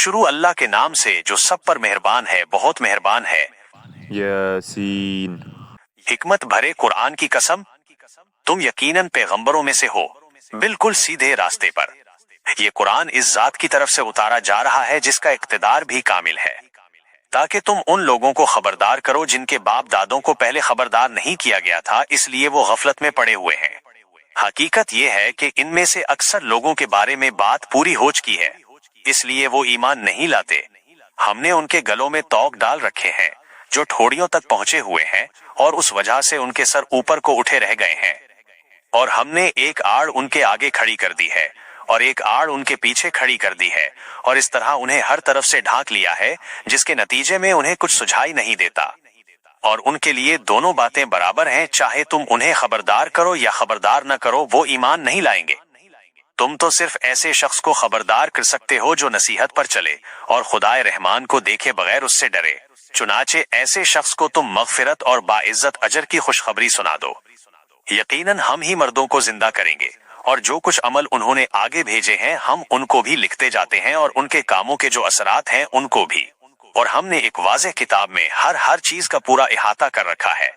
شروع اللہ کے نام سے جو سب پر مہربان ہے، بہت مہربان ہے۔ یاسین۔ حکمت بھرے قرآن کی قسم، تم یقیناً پیغمبروں میں سے ہو، بالکل سیدھے راستے پر۔ یہ قرآن اس ذات کی طرف سے اتارا جا رہا ہے جس کا اقتدار بھی کامل ہے، تاکہ تم ان لوگوں کو خبردار کرو جن کے باپ دادوں کو پہلے خبردار نہیں کیا گیا تھا، اس لیے وہ غفلت میں پڑے ہوئے ہیں۔ حقیقت یہ ہے کہ ان میں سے اکثر لوگوں کے بارے میں بات پوری ہو چکی ہے، اس لیے وہ ایمان نہیں لاتے۔ ہم نے ان کے گلوں میں توق ڈال رکھے ہیں جو ٹھوڑیوں تک پہنچے ہوئے ہیں، اور اس وجہ سے ان کے سر اوپر کو اٹھے رہ گئے ہیں۔ اور ہم نے ایک آڑ ان کے آگے کھڑی کر دی ہے اور ایک آڑ ان کے پیچھے کھڑی کر دی ہے، اور اس طرح انہیں ہر طرف سے ڈھانک لیا ہے، جس کے نتیجے میں انہیں کچھ سجھائی نہیں دیتا۔ اور ان کے لیے دونوں باتیں برابر ہیں، چاہے تم انہیں خبردار کرو یا خبردار نہ کرو، وہ ایمان نہیں لائیں گے۔ تم تو صرف ایسے شخص کو خبردار کر سکتے ہو جو نصیحت پر چلے اور خدائے رحمان کو دیکھے بغیر اس سے ڈرے، چنانچہ ایسے شخص کو تم مغفرت اور باعزت اجر کی خوشخبری سنا دو۔ یقیناً ہم ہی مردوں کو زندہ کریں گے، اور جو کچھ عمل انہوں نے آگے بھیجے ہیں ہم ان کو بھی لکھتے جاتے ہیں، اور ان کے کاموں کے جو اثرات ہیں ان کو بھی۔ اور ہم نے ایک واضح کتاب میں ہر چیز کا پورا احاطہ کر رکھا ہے۔